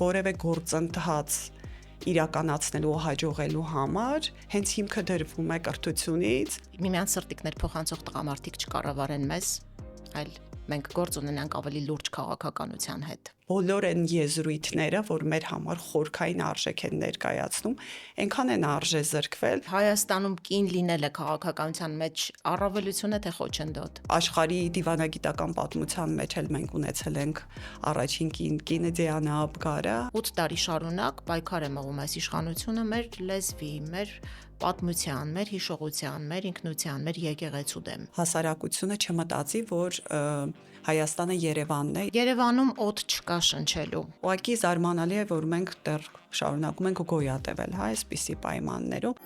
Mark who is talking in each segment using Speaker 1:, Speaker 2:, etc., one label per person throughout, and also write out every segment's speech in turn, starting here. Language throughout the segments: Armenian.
Speaker 1: որևէ գործընթաց իրականացնելու հաջողելու համար հենց հիմքը դրվում է կրթությունից։
Speaker 2: Միմյանց սրտիկներ փոխանցող տղամարդիկ չկառավարեն մեզ, այլ մենք գործ ունենանք ավելի լուրջ քաղաքականության հետ։
Speaker 1: Բոլոր այն եզրույթները, որ մեր համար խորքային արժեք են ներկայացնում, այնքան են արժե զրկվել։
Speaker 2: Հայաստանում կին լինելը քաղաքականության մեջ առավելություն է թե խոչընդոտ։
Speaker 1: Աշխարհի դիվանագիտական պատմության մեջ էլ մենք ունեցել ենք առաջին կինը Դիանա Աբգարը։
Speaker 2: 8 տարի շարունակ պայքար է մղում այս իշխանությունը մեր լեզվի, մեր պատմության, մեր հիշողության, մեր ինքնության, մեր եկեղեցու դեմ։
Speaker 1: Հասարակությունը չմտածի, որ Հայաստանը Երևանն է։
Speaker 2: Երևանում օդ չկա շնչելու։
Speaker 1: Ուղղակի զարմանալի է, որ մենք դեռ շարունակում ենք գոյատևել, այսպիսի պայմաններում։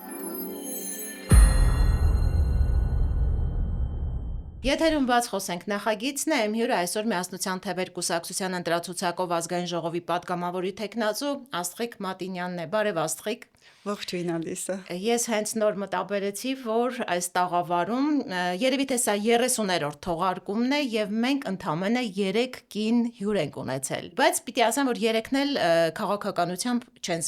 Speaker 2: Եթերում բաց խոսենք նախագիծն է, իմ հյուրը այսօր Միասնության թևեր կուսակցության ընտրացուցակով ազգային ժողովի պատգամավորի թեկնածու Աստղիկ Մատինյանն է։ Բարև Աստղիկ։
Speaker 1: Ողջույն Ալիսա։
Speaker 2: Ես հենց նոր մտաբերեցի, որ այս տաղավարում երևի թե սա 30-րդ թողարկումն է եւ մենք ընդամենը 3 կին հյուր ենք ունեցել։ Բայց պիտի ասեմ, որ երեքն էլ քաղաքականությամբ չեն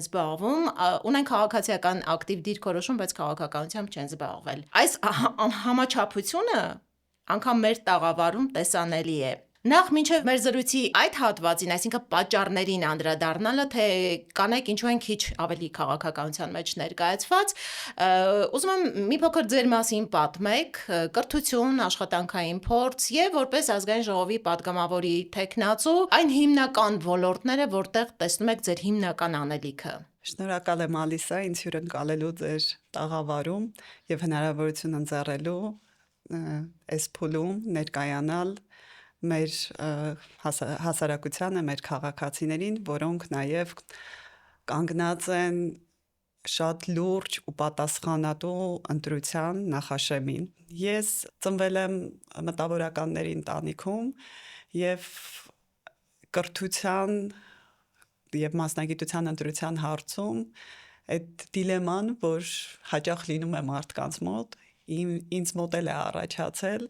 Speaker 2: զբաղվում, ունեն քաղաքացիական ակտիվ դիրքորոշում, բայց քաղաքականությամբ չեն զբաղվել։ Այս համաչափությունը անգամ մեր տաղավարում տեսանելի է։ Նախ մինչև մեր զրույցի այդ հատվածին, այսինքն պատճառներին անդրադառնալը, թե կանայք ինչու են քիչ ավելի քաղաքականության մեջ ներկայացված, ուզում եմ մի փոքր ձեր մասին պատմեք, կրթություն, աշխատանքային փորձ եւ որպես ազգային ժողովի պատգամավորի թեկնածու, այն հիմնական ոլորտները, որտեղ տեսնում եք ձեր հիմնական անելիքը։
Speaker 1: Շնորհակալ եմ Ալիսա, ինձ հյուրընկալելու ձեր տաղավարում եւ հնարավորություն ընձեռելու այս փուլում ներկայանալ մեր հասարակությանը, մեր քաղաքացիներին, որոնք նաև կանգնած են շատ լուրջ ու պատասխանատու ընտրության նախաշեմին։ Ես ծնվել եմ մտավորականների ընտանիքում եւ կրթության եւ մասնագիտության ընտրության հարցում այդ դիլեման, որ հաճախ լինում է մարդկանց մոտ, ինձ մոտ էլ է առաջացել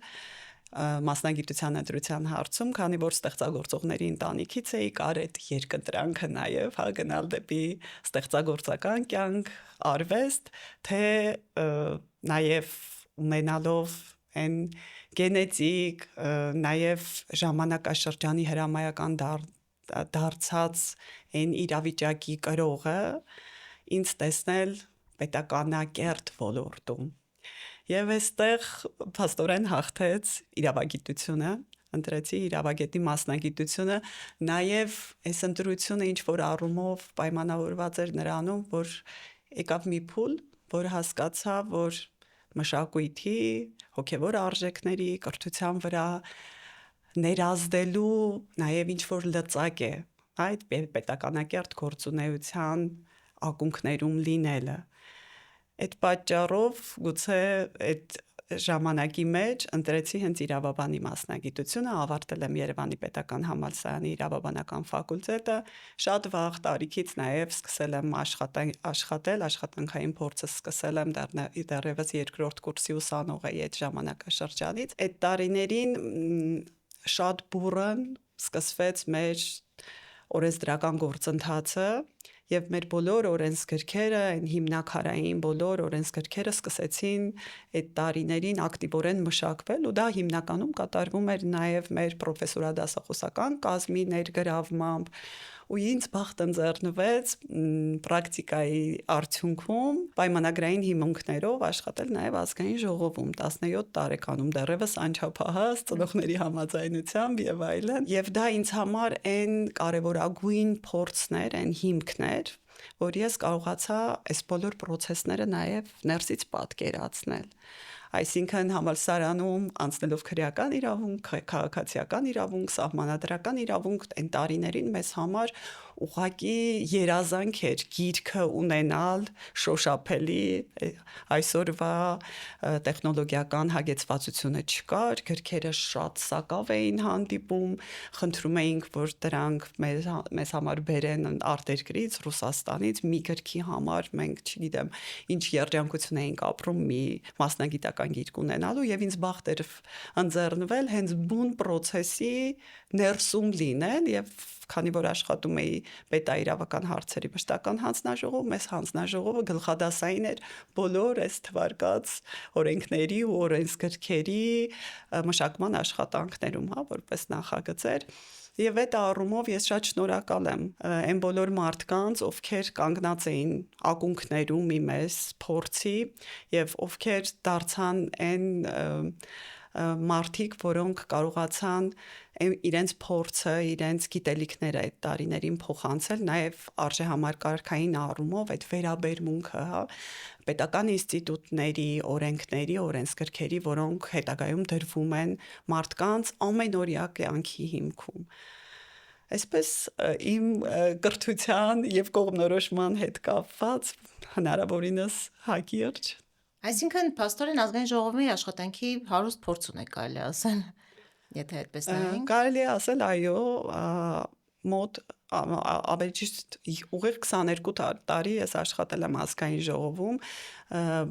Speaker 1: մասնագիտության ընտրության հարցում, քանի որ ստեղծագործողների ընտանիքից էի, կար այդ երկընտրանքը նաև, գնալ դեպի ստեղծագործական կյանք, արվեստ, թե նաև ունենալով այն գենետիկ, նաև ժամանակաշրջանի հրամայական դարձած այն իրավիճակի կրողը ինձ տեսնել պետականակերտ ոլորտում։ Եվ այստեղ փաստորեն հաղթեց իրավագիտությունը, ընտրեցի իրավագետի մասնագիտությունը, նաև այս ընտրությունը ինչ որ առումով պայմանավորված էր նրանում, որ եկավ մի փուլ, որ հասկացա, որ մշակույթի, հոգևոր արժեքների, կրթության վրա ներազդելու նաև ինչ որ լծակ է այդ պետականակերտ գործունեության ակունքներում լինելը։ Այդ պատճառով գուցե այդ ժամանակի մեջ ընտրեցի հենց իրավաբանի մասնագիտությունը, ավարտել եմ Երևանի պետական համալսարանի իրավաբանական ֆակուլտետը, շատ վաղ տարիքից նաև սկսել եմ աշխատել, աշխատանքային փորձը սկսել եմ դեռևս երկրորդ կուրսի ուսանող էի այդ ժամանակաշրջանից։ Այդ տարիներին շատ բուռն սկսվեց մեր օրենսդրական գործընթացը եւ մեր բոլոր օրենսգրքերը, այն հիմնակարային բոլոր օրենսգրքերը սկսեցին այդ տարիներին ակտիվորեն մշակվել ու դա հիմնականում կատարվում էր նաեւ մեր պրոֆեսորադասախոսական կազմի ներգրավմամբ ու ինձ բախտ ընձեռնվեց պրակտիկայի արդյունքում պայմանագրային հիմունքներով աշխատել նաեւ ազգային ժողովում 17 տարեկանում դեռևս անչափահաս ծնողների համաձայնությամբ եւ այլն եւ դա ինձ համար այն կարեւորագույն փորձն էր, այն հիմքն էր, որ ես կարողացա այս բոլոր process-ները նաև ներսից պատկերացնել։ Այսինքն համալսարանում անցնելով քրեական իրավունք, քաղաքացիական իրավունք, սահմանադրական իրավունք, այն տարիներին մեզ համար ուղղակի երազանք էր գիրքը ունենալ շոշափելի այսօրվա տեխնոլոգիական հագեցվածությունը չկար, գրքերը շատ սակավ էին հանդիպում, խնդրում էինք, որ դրանք մեզ համար բերեն արտերկրից, Ռուսաստանից, մի գրքի համար մենք, չգիտեմ, ինչ երջանկություն էինք ապրում մի մասնագիտական գիրք ունենալու եւ ինձ բախտ էր ընձեռնվել հենց բուն process-ի ներսում լինել եւ քանի որ աշխատում էի պետաիրավական հարցերի մշտական հանձնաժողով, մեզ հանձնաժողովը գլխադասային էր բոլոր այս թվարկած օրենքների ու օրենսգրքերի մշակման աշխատանքներում, հա, որպես նախագծեր։ Եվ այդ առումով ես շատ շնորհակալ եմ այն բոլոր մարդկանց, ովքեր կանգնած էին ակունքներում մի մեծ փորձի եւ ովքեր դարձան այն մարդիկ, որոնք կարողացան իրենց փորձը, իրենց գիտելիքները այդ տարիներին փոխանցել, նաև արժեհամակարգային առումով այդ վերաբերմունքը, հա, պետական ինստիտուտների, օրենքների, օրենսգրքերի, որոնք հետագայում դրվում են մարդկանց ամենօրյա կյանքի հիմքում։ Այսպես իմ կրթության եւ կողմնորոշման հետ կապված հնարավորինս հակիրճ։
Speaker 2: Այսինքն Փաստորեն ազգային ժողովի աշխատանքի հարուստ փորձ ունեք, կարելի ասել, եթե այդպես նայենք։
Speaker 1: Կարելի է ասել, այո, մոտ ավելի ճիշտ ուղիղ 22 տարի ես աշխատել եմ ազգային ժողովում,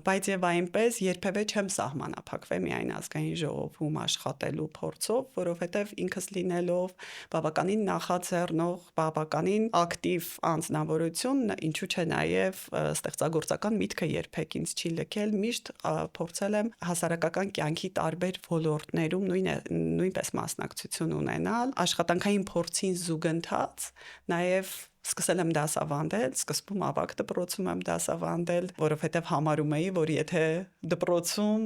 Speaker 1: բայց եւ այնպես երբևէ չեմ սահմանափակվել միայն ազգային ժողովում աշխատելու փորձով, որովհետեւ ինքս լինելով բավականին նախաձեռնող, բավականին ակտիվ անձնավորություն, ինչու՞ չէ նաեւ ստեղծագործական միտքը երբեք ինձ չի լքել, միշտ փորձել եմ հասարակական կյանքի տարբեր ոլորտներում նույնպես մասնակցություն ունենալ, աշխատանքային փորձին զուգընթաց, նաեւ սկսել եմ դասավանդել, սկզբում ավագ դպրոցում եմ դասավանդել, որովհետև համարում էի, որ եթե դպրոցում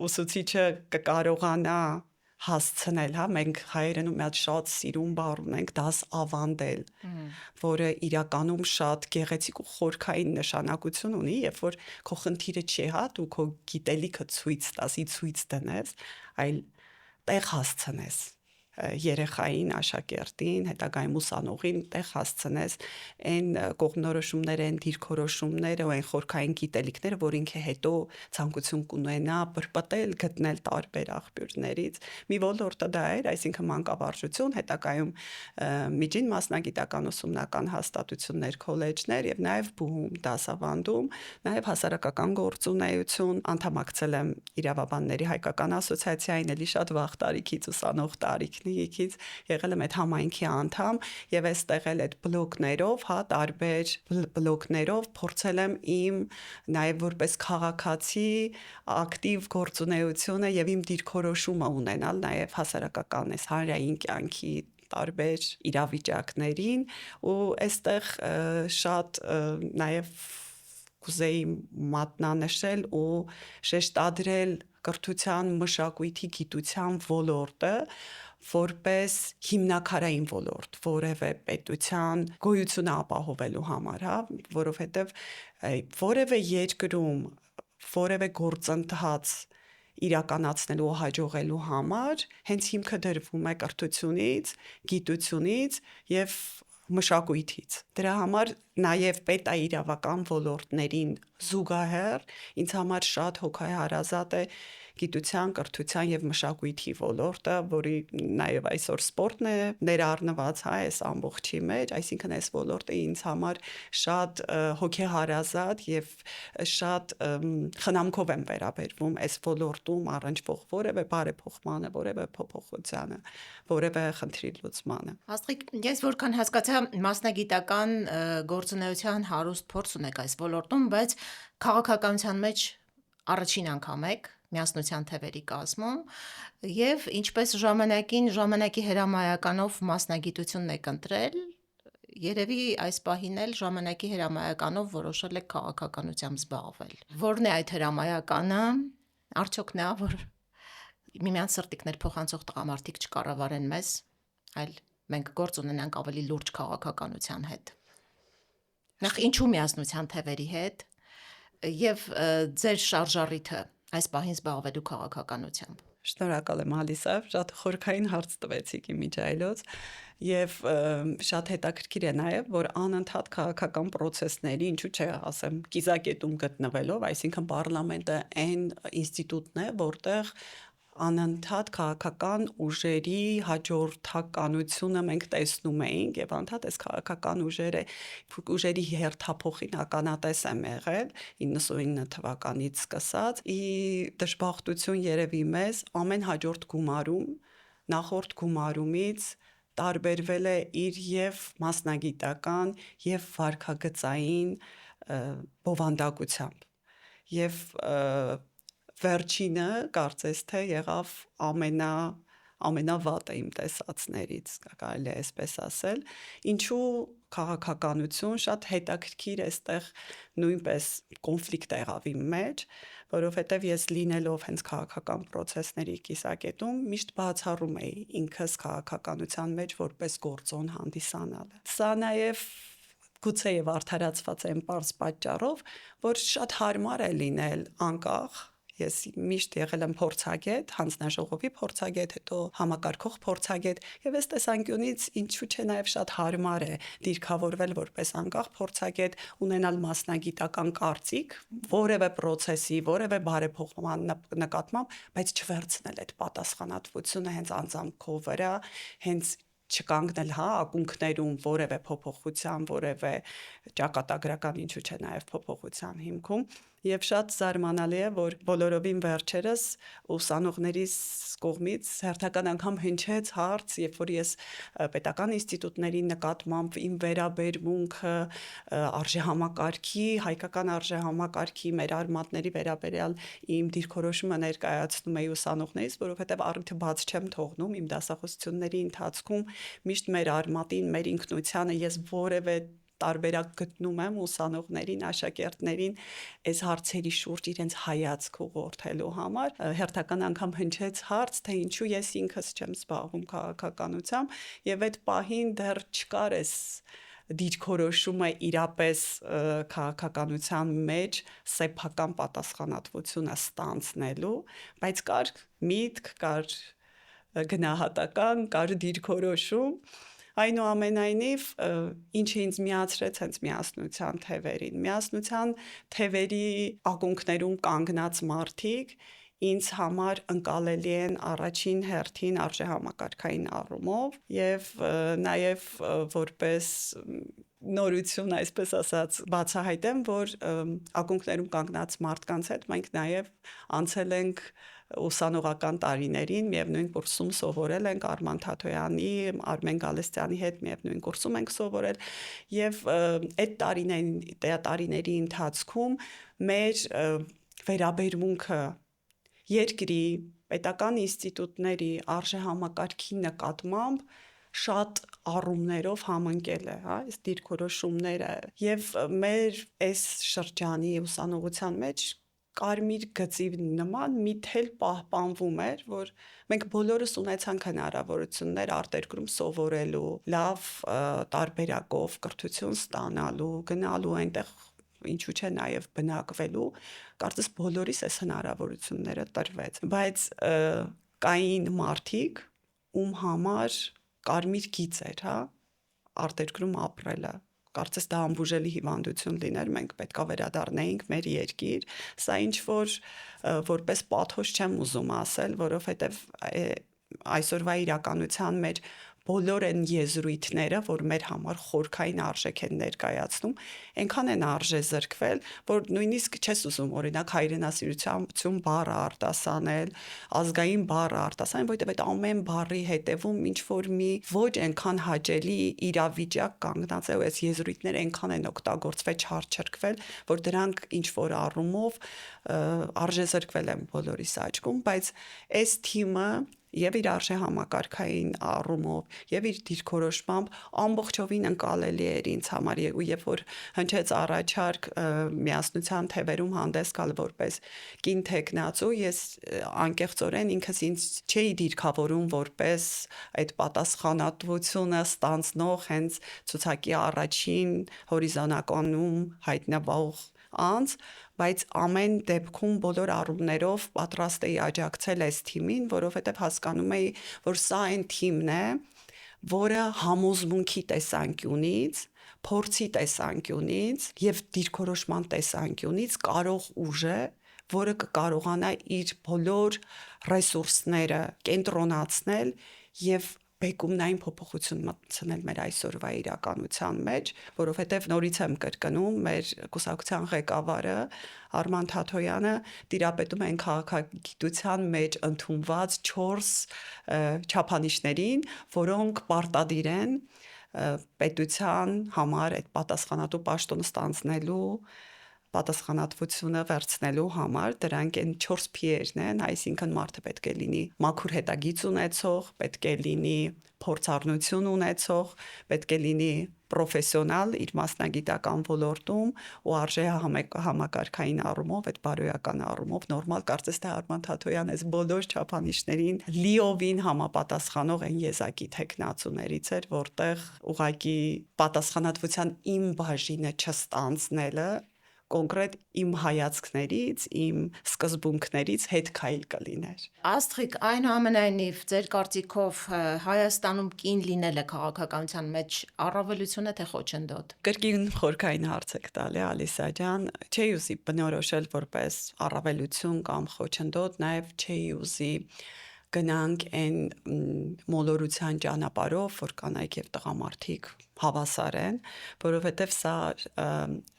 Speaker 1: ուսուցիչը կկարողանա հասցնել, հա, մենք հայերենում մի հատ շատ սիրուն բառ ունենք, դասավանդել, որը իրականում շատ գեղեցիկ ու խորքային նշանակություն ունի, երբ որ քո խնդիրը չի, հա, դու քո գիտելիքը ցույց դնես, այլ տեղ հասցնես երեխային, աշակերտին, հետագայում ուսանողին տեղ հասցնես այն կողմնորոշումները, այն դիրքորոշումները ու այն խորքային գիտելիքները, որ ինքը հետո ցանկություն կունենա բրբտել, գտնել տարբեր աղբյուրներից։ Մի ոլորտը դա էր, այսինքն մանկավարժություն, հետագայում միջին մասնագիտական ուսումնական հաստատություններ, քոլեջներ եւ նաեւ բուհում դասավանդում, նաեւ հասարակական գործունեություն, անդամակցել եմ Իրավաբանների հայկական ասոցիացիային, էլի շատ վաղ տարիքից ուսանող տարիքն եղել եմ այդ համայնքի անդամ եւ այստեղ էլ այդ բլոկներով, հա, տարբեր բլոկներով փորձել եմ իմ նաեւ որպես քաղաքացի ակտիվ գործունեությունը եւ իմ դիրքորոշումը ունենալ նաեւ հասարակական այս հանրային կյանքի տարբեր իրավիճակներին ու այստեղ շատ նաեւ կուզեի մատնանշել ու շեշտադրել կրթության, մշակույթի, գիտության ոլորտը որպես հիմնակարային ոլորտ, որևէ պետության գոյությունը ապահովելու համար, հա, որովհետև որևէ երկրում որևէ գործընթաց իրականացնելու ու հաջողելու համար հենց հիմքը դրվում է կրթությունից, գիտությունից եւ մշակույթից։ Դրա համար նաև պետաիրավական ոլորտներին զուգահեռ ինձ համար շատ հոգեհարազատ է գիտության, կրթության եւ մշակույթի ոլորտը, որի նաև այսօր սպորտն է ներառնված, հա, այս ամբողջի մեջ, այսինքն այս ոլորտը ինձ համար շատ հոգեհարազատ եւ շատ խնամքով եմ վերաբերվում այս ոլորտում առնչվող որևէ բարեփոխմանը, որևէ փոփոխությանը, որևէ խնդրի լուծմանը։
Speaker 2: Աստղիկ, ես որքան հասկացա, մասնագիտական գործունեության հարուստ փորձ ունեք այս ոլորտում, բայց քաղաքականության մեջ առաջին անգամ եք միասնության թևերի կազմում եւ ինչպես ժամանակի հրամայականով մասնագիտությունն եք ընտրել, երևի այս պահին էլ ժամանակի հրամայականով որոշել եք քաղաքականությամբ զբաղվել։ Որն է այդ հրամայականը, արդյոք նա, որ միմյանց սրտիկներ փոխանցող տղամարդիկ չկառավարեն մեզ, այլ մենք գործ ունենանք ավելի լուրջ քաղաքականության հետ։ Նախ ինչու միասնության թևերի հետ եւ ձեր շարժառիթը այս պահին զբաղվելու քաղաքականությամբ։
Speaker 1: Շնորհակալ եմ Ալիսա, շատ խորքային հարց տվեցիք իմիջայլոց եւ շատ հետաքրքիր է նաեւ, որ անընդհատ քաղաքական process-ների, ինչու՞ չէ, ասեմ, կիզակետում գտնվելով, այսինքն պարլամենտը այն ինստիտուտն է, որտեղ անընդհատ քաղաքական ուժերի հաջորդականությունը մենք տեսնում էինք եւ անդադ այս քաղաքական ուժերի հերթափոխին ականատես եմ եղել 99 թվականից սկսած ի դժբախտություն երևի մեզ ամեն հաջորդ գումարում նախորդ գումարումից տարբերվել է իր եւ մասնագիտական եւ վարքագծային բովանդակությամբ եւ վերջինը կարծես թե եղավ ամենավատը իմ տեսածներից, կարելի է այսպես ասել, ինչու քաղաքականություն շատ հետաքրքիր էստեղ նույնպես կոնֆլիկտ եղավ իմ մեջ, որովհետև ես լինելով հենց քաղաքական process-ների կիսակետում միշտ բացառում էի ինքս քաղաքականության մեջ որպես գործոն հանդիսանալը։ Սա նաև գուցե եւ արդարացված է պարզ պատճառով, որ շատ հարմար է լինել անկախ Ես միշտ եղել եմ փորձագետ, հանձնաժողովի փորձագետ, հետո համակարգող փորձագետ, եւ այս տեսանկյունից ինչու՞ չէ նաեւ շատ հարմար է դիրքավորվել որպես անկախ փորձագետ, ունենալ մասնագիտական կարծիք որևէ process-ի, որևէ բարեփոխման նկատմամբ, բայց չվերցնել այդ պատասխանատվությունը հենց անձամքով վրա, հենց չկանգնել ակունքներում որևէ փոփոխության, որևէ ճակատագրական ինչու՞ չէ նաեւ փոփոխության հիմքում Եվ շատ զարմանալի է, որ բոլորովին վերջերս ուսանողներիս կողմից հերթական անգամ հնչեց հարց, երբ որ ես պետական ինստիտուտների նկատմամբ իմ վերաբերմունքը արժեհամակարգի, հայկական արժեհամակարգի մեր արմատների վերաբերյալ իմ դիրքորոշումը ներկայացնում էի ուսանողներից, որովհետև առիթը բաց չեմ թողնում իմ դասախոսությունների ընթացքում միշտ մեր արմատին, մեր ինքնությանը ես որևէ տարբերակ գտնում եմ ուսանողներին, աշակերտներին այս հարցերի շուրջ իրենց հայացք ուղղորդելու համար հերթական անգամ հնչեց հարց, թե ինչու ես ինքս չեմ զբաղվում քաղաքականությամբ եւ այդ պահին դեռ չկար այս դիրքորոշումը իրապես քաղաքականության մեջ սեփական պատասխանատվությունը ստանձնելու, բայց կար միտք, կար գնահատական, կար դիրքորոշում Այնուամենայնիվ, ինչը ինձ միացրեց հենց միասնության թևերին։ Միասնության թևերի ակունքներում կանգնած մարդիկ ինձ համար ընկալելի են առաջին հերթին արժեհամակարգային առումով եւ նաեւ որպես նորություն, այսպես ասած, բացահայտեմ, որ ակունքներում կանգնած մարդկանց հետ մենք նաեւ անցել ենք ուսանողական տարիներին, միևնույն կուրսում սովորել ենք Արման Թաթոյանի, Արմեն Գալստյանի հետ միևնույն կուրսում ենք սովորել եւ այդ տարիների ընթացքում մեր վերաբերմունքը երկրի, պետական ինստիտուտների արժեհամակարգի նկատմամբ շատ առումներով համընկել է, այս դիրքորոշումները եւ մեր այս շրջանի ուսանողության մեջ կարմիր գծի նման մի թել պահպանվում էր, որ մենք բոլորս ունեցանք հնարավորություններ արտերկրում սովորելու, լավ տարբերակով կրթություն ստանալու, գնալու այնտեղ ինչու՞ չէ նաև բնակվելու, կարծես բոլորիս այս հնարավորությունները տրվեց, բայց կային մարդիկ, ում համար կարմիր գիծ էր, արտերկրում ապրելը Կարծես դա անբուժելի հիվանդություն լիներ, մենք պետքա վերադառնայինք մեր երկիր, սա ինչ որ որպես պաթոս չեմ ուզում ասել, որովհետև այսօրվա իրականության մեջ բոլոր այն եզրույթները, որ մեր համար խորքային արժեք են ներկայացնում, այնքան են արժե զրկվել, որ նույնիսկ չես ուզում օրինակ հայրենասիրություն բառը արտասանել, ազգային բառը արտասանել, որովհետև այդ ամեն բառի հետևում ինչ որ մի ոչ այնքան հաճելի իրավիճակ կանգնած է, ու այս եզրույթները այնքան են օգտագործվել, չարչրկվել, որ դրանք ինչ որ առումով արժե զրկվել են բոլորիս աչքում, բայց այս թիմը Եվ իր արժեհամակարգային առումով, եւ իր դիրքորոշմամբ ամբողջովին ընկալելի էր ինձ համար ու երբ որ հնչեց առաջարկ միասնության թևերում հանդես գալ որպես կին տեխնացու, ես անկեղծորեն ինքս ինձ չէի դիրքավորում որպես այդ պատասխանատվությունը ստանձնող հենց ցուցակի առաջին հորիզոնականում հայտնվող անձ, բայց ամեն դեպքում բոլոր առումներով պատրաստ էի աջակցել այս թիմին, որովհետև հասկանում էի, որ սա այն թիմն է, որը համոզմունքի տեսանկյունից, փորձի տեսանկյունից եւ դիրքորոշման տեսանկյունից կարող ուժ է, որը կկարողանա իր բոլոր ռեսուրսները կենտրոնացնել եւ բեկումնային փոփոխություն մտցնել մեր այսօրվա իրականության մեջ, որովհետև նորից եմ կրկնում, մեր կուսակցության ղեկավարը Արման Թաթոյանը տիրապետում են քաղաքագիտության մեջ ընդունված 4 չափանիշներին, որոնք պարտադիր են պետության համար այդ պատասխանատու պաշտոնը ստանձնելու պատասխանատվությունը վերցնելու համար դրանք են 4 P-երն են, այսինքն մարդը պետք է լինի մաքուր հետագիծ ունեցող, պետք է լինի փորձառնություն ունեցող, պետք է լինի պրոֆեսիոնալ իր մասնագիտական ոլորտում ու արժե համակարգային առումով, այդ բարոյական առումով նորմալ կարծես թե Արման Թաթոյան այս բոլոր չափանիշներին լիովին համապատասխանող են եզակի տեխնացուներից էր, որտեղ ուղղակի պատասխանատվության իմ բաժինը չստանձնելը կոնկրետ իմ հայացքներից, իմ սկզբունքներից հետ քայլ կլիներ։
Speaker 2: Աստղիկ, այնուամենայնիվ, ձեր կարծիքով Հայաստանում կին լինելը քաղաքականության մեջ առավելություն է թե խոչընդոտ։
Speaker 1: Կրկին խորքային հարց եք տալի, Ալիսա ջան, չէի ուզի բնորոշել որպես առավելություն կամ խոչընդոտ, նաև չէի ուզի գնանք այն մոլորության ճանապարհով, որ կանայք եւ տղամարդիկ հավասար են, որովհետև սա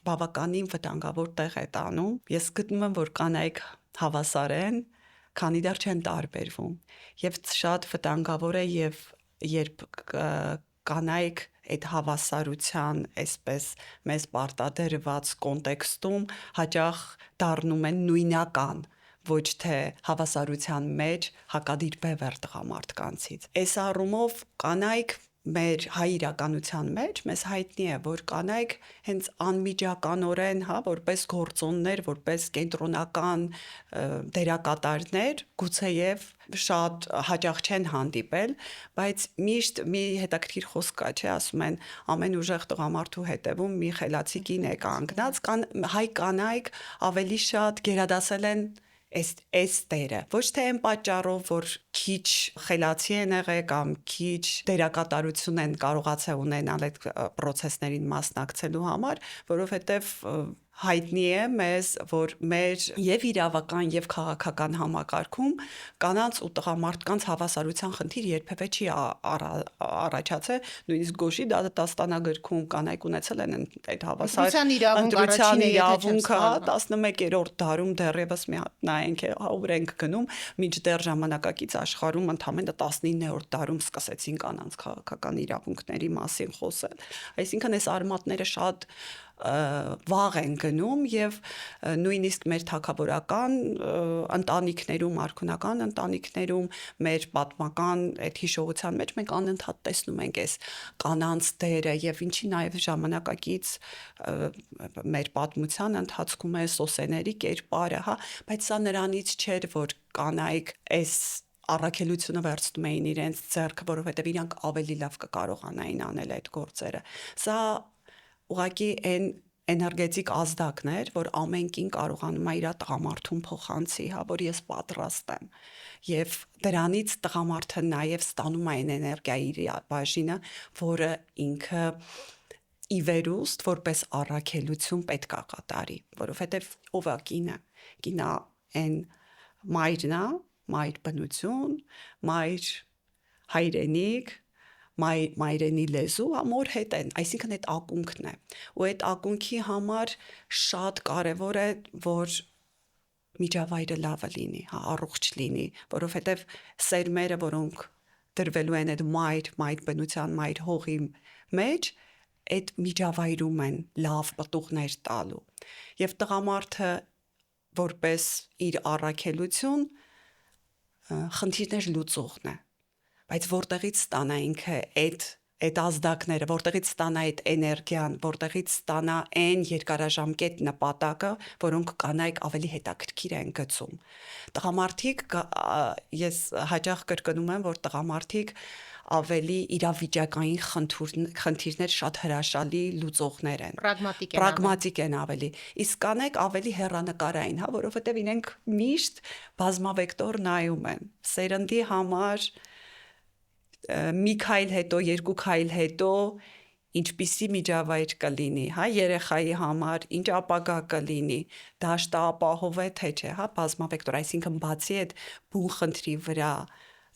Speaker 1: բավականին վտանգավոր տեղ է տանում։ Ես գտնում եմ, որ կանայք հավասար են, քանի դեռ չեն տարբերվում։ Եվ շատ վտանգավոր է եւ երբ կանայք այդ հավասարության այսպես մեզ պարտադրված կոնտեքստում հաճախ դառնում են նույնական, ոչ թե հավասարության մեջ հակադիր բևեռ տղամարդկանցից։ Այս առումով կանայք մեր հայ իրականության մեջ մեզ հայտնի է, որ կանայք հենց անմիջականորեն, որպես գործոններ, որպես կենտրոնական դերակատարներ, գուցեև շատ հաճախ չեն հանդիպել, բայց միշտ մի հետաքրքիր խոսք կա, չէ, ասում են ամեն ուժեղ տղամարդու հետևում մի խելացի կին է կանգնած, հայ կանայք ավելի շատ գերադասել են այս տերը, ոչ թե այն պատճառով, որ քիչ խելացի են եղել կամ քիչ դերակատարություն են կարողացել ունենալ այդ process-ներին մասնակցելու համար, որովհետև հայտնի է մեզ, որ մեր եւ իրավական եւ քաղաքական համակարգում կանանց ու տղամարդկանց հավասարության խնդիր երբևէ չի առաջացել, նույնիսկ Գոշի դաստանագրքում կանայք ունեցել են այդ հավասար ընտրության իրավունքը 11-րդ դարում դեռևս մի հատ նայենք ուր ենք գնում, մինչդեռ ժամանակակից աշխարհում ընդամենը 19-րդ դարում սկսեցին կանանց քաղաքական իրավունքների մասին խոսել։ Այսինքն այս արմատները շատ վաղ են գնում եւ նույնիսկ մեր թագավորական ընտանիքներում, արքունական ընտանիքներում, մեր պատմական այդ հիշողության մեջ մենք անընդհատ տեսնում ենք այս կանանց դերը եւ ինչի նաեւ ժամանակակից մեր պատմության ընթացքում է սոսեների կերպարը, բայց սա նրանից չէր, որ կանայք այս առաքելությունը վերցնում էին իրենց ձեռքը, որովհետեւ իրանք ավելի լավ կկարողանային անել այդ գործերը։ Սա ուղղակի այն էներգետիկ ազդակներ, որ ամեն կին կարողանում է իր տղամարդուն փոխանցի, որ ես պատրաստ եմ։ Եվ դրանից տղամարդը նաև ստանում է այն էներգիայի իր բաժինը, որը ինքը ի վերուստ որպես առաքելություն պետք է կատարի, որովհետև ով է կինը։ Կինը այն մայրն է, մայր բնություն, մայր հայրենիք, մայրենի լեզու ամոր հետ են, այսինքն այդ ակունքն է, ու այդ ակունքի համար շատ կարևոր է, որ միջավայրը լավը լինի, առողջ լինի, որովհետև սերմերը, որոնք դրվելու են այդ մայր բնության, մայր հողի մեջ, այդ միջավայրում են լավ պտուղներ տալու, եւ տղամարդը որպես իր առաքելություն խնդիրներ լուծողն է, բայց որտեղից ստանա ինքը այդ այդ ազդակները, որտեղից ստանա այդ էներգիան, որտեղից ստանա այն երկարաժամկետ նպատակը, որոնք կանայք ավելի հետաքրքիր են գցում։ Տղամարդիկ ես հաճախ կրկնում եմ, որ տղամարդիկ ավելի իրավիճակային խնդիրներ շատ հրաշալի լուծողներ են։ Պրագմատիկ են ավելի։ Իսկ կանայք ավելի հեռանկարային, հա, որովհետև իրենք միշտ բազմավեկտոր նայում են։ Սերնդի համար մի քայլ հետո, երկու քայլ հետո ինչպիսի միջավայր կլինի, հա, երեխայի համար, ինչ ապագա կլինի, դաշտը ապահով է թե չէ, հա, բազմավեկտոր, այսինքն բացի այդ բուն խնդրի վրա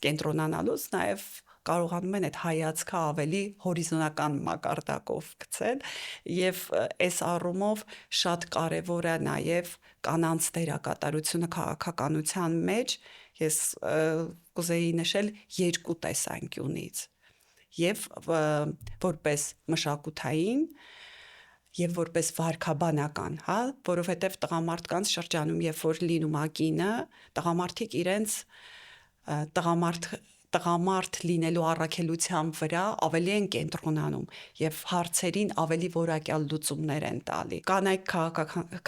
Speaker 1: կենտրոնանալուց նաև կարողանում են այդ հայացքը ավելի հորիզոնական մակարդակով գցել եւ այս առումով շատ կարեւոր է նաեւ կանանց դերակատարությունը քաղաքականության մեջ ես կուզեի նշել երկու տեսանկյունից եւ որպես մշակութային եւ որպես վարքաբանական, հա, որովհետեւ տղամարդկանց շրջանում երբ որ լինում է կինը, տղամարդիկ իրենց տղամարդ լինելու առաքելության վրա ավելի են կենտրոնանում եւ հարցերին ավելի որակյալ լուծումներ են տալի։ Կանայք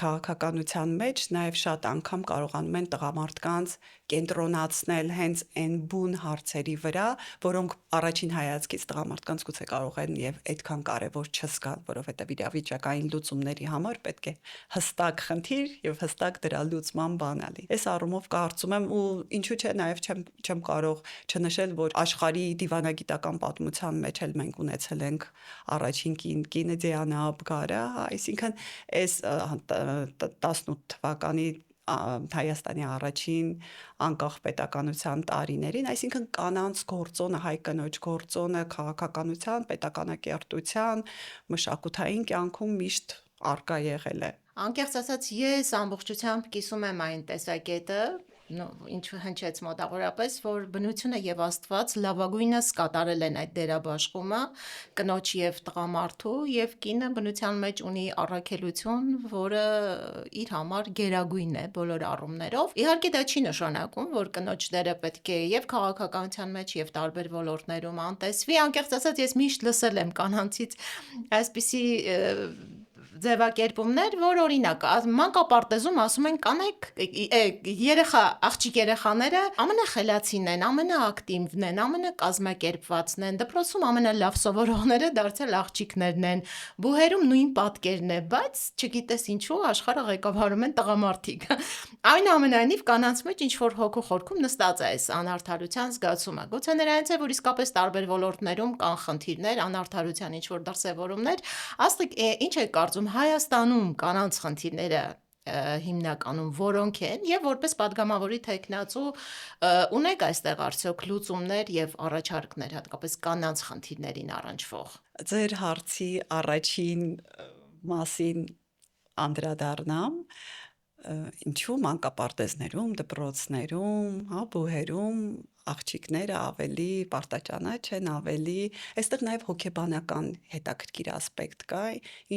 Speaker 1: քաղաքականության մեջ նաեւ շատ անգամ կարողանում են տղամարդկանց կենտրոնացնել հենց այն բուն հարցերի վրա, որոնք առաջին հայացքից տղամարդկանց գուցե կարող են եւ այդքան կարեւոր չզգալ, որովհետեւ իրավիճակային լուծումների համար պետք է հստակ խնդիր եւ հստակ դրա լուծման բան ալի։ Այս առումով կարծում եմ ու ինչու՞ չէ նաեւ չեմ կարող չնշել, որ աշխարհի դիվանագիտական պատմության մեջ էլ մենք ունեցել ենք առաջին կինը Դիանա Աբգարը, այսինքն այս 18 թվականի Հայաստանի առաջին անկախ պետականության տարիներին, այսինքն կանանց գործոնը, հայ կնոջ գործոնը քաղաքականության, պետականակերտության, մշակութային կյանքում միշտ առկա եղել է։
Speaker 2: Անկեղծ ասած, ես ամբողջությամբ կիսում եմ այն տեսակետը, ինչ հնչեց մոտավորապես, որ բնությունը եւ Աստված լավագույնս կատարել են այդ դերաբաշխումը կնոջ եւ տղամարդու եւ կինը բնության մեջ ունի առաքելություն, որը իր համար գերագույն է բոլոր առումներով։ Իհարկե դա չի նշանակում, որ կնոջ դերը պետք է եւ քաղաքականության մեջ եւ տարբեր ոլորտներում անտեսվի։ Անկեղծ ասած, ես միշտ լսել եմ կանանցից այսպիսի ձևակերպումներ, որ օրինակ մանկապարտեզում ասում են կանայք աղջիկ երեխաները ամենախելացին են, ամենաակտիվն են, ամենակազմակերպվածն են, դպրոցում ամենալավ սովորողները դարձյալ աղջիկներն են, բուհերում նույն պատկերն է, բայց չգիտես ինչու աշխարհը ղեկավարում են տղամարդիկ։ Այնուամենայնիվ կանանց մեջ ինչ որ հոգու խորքում նստած է այս անարդարության զգացումը։ Գուցե նրանից է, որ իսկապես տարբեր ոլորտներում կան խնդիրներ, անարդարության ինչ որ դրսևորումներ։ Աստղիկ, ինչ է կարծում Հայաստանում կանանց խնդիրները հիմնականում որոնք են եւ որպես падգամավորի թեկնածու ունեք այստեղ արդյոք լուծումներ եւ առաջարկներ հատկապես կանանց խնդիրներին առնչվող։
Speaker 1: Ձեր հարցի առաջին մասին անդրադառնամ, ինչու մանկապարտեզներում, դպրոցներում, հա, բուհերում աղջիկները ավելի պարտաճանաչ են, ավելի այստեղ նաև հոգեբանական հետաքրքիր ասպեկտ կա,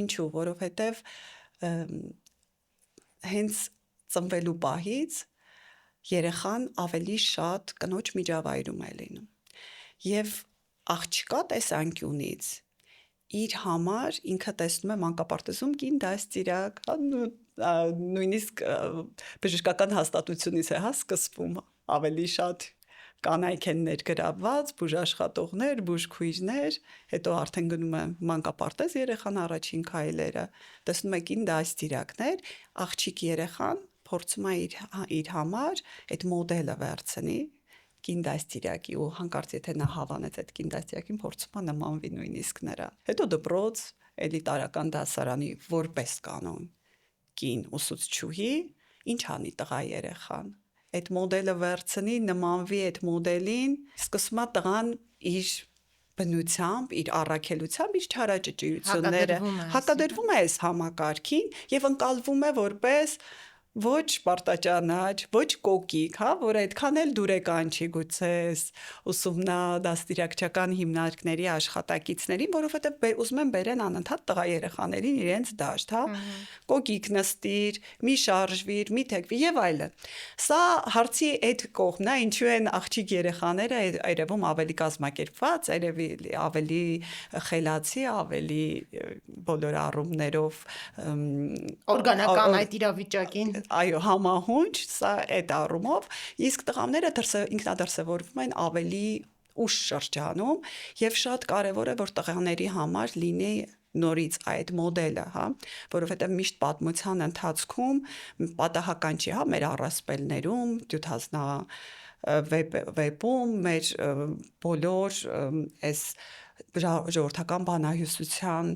Speaker 1: ինչու, որովհետև հենց ծնվելու պահից երեխան ավելի շատ կնոջ միջավայրում է լինում եւ աղջկա տեսանկյունից իր համար ինքը տեսնում է մանկապարտեզում կին դաստիարակ, նույնիսկ բժշկական հաստատությունից է սկսվում ավելի շատ կանայք են ներգրավված, բուժաշխատողներ, բուժքույրներ, հետո արդեն գնում է մանկապարտեզ երեխան առաջին քայլերը, տեսնում է կին դաստիարակներ, աղջիկ երեխան փորձում է իր համար այդ մոդելը վերցնի կին դաստիարակի ու հանկարծ եթե նա հավանեց այդ կին դաստիարակին փորձում է նմանվի նույնիսկ նրա։ Հետո դպրոց, էլիտարական դասարանի որպես կանոն կին ուսուցչուհի, ինչ անի տղա երեխան։ Այդ մոդելը վերցնի, նմանվի այդ մոդելին, սկսում է տղան իր բնությամբ, իր առաքելությամբ, իր չարաճճիությունները հակադրվում է այս համակարգին եւ ընկալվում է որպես ոչ պարտաճանաչ, ոչ կոկիկ, հա, որ այդքան էլ դուրեկան չի գուցե ուսումնադաստիարակչական հիմնարկների աշխատակիցներին, որովհետև ուզում են բերեն անընդհատ տղա երեխաներին իրենց դաշտ, հա, կոկիկ նստիր, մի շարժվիր, մի թեքվի եւ այլն։ Սա հարցի այդ կողմն է, ինչու են աղջիկ երեխաները այրևում ավելի կազմակերպված, ավելի խելացի, ավելի բոլոր առումներով
Speaker 2: օրգանական այդ իրավիճակին
Speaker 1: այո, համահունչ, սա այդ առումով, իսկ տղաները ինքնադրսևորվում են ավելի ուշ շրջանում եւ շատ կարեւոր է որ տղաների համար լինի նորից այդ մոդելը, հա, որովհետեւ միշտ պատմության ընթացքում պատահական չի, հա, մեր առասպելներում 2000 մեր բոլոր այս ժողովրդական բանահյուսության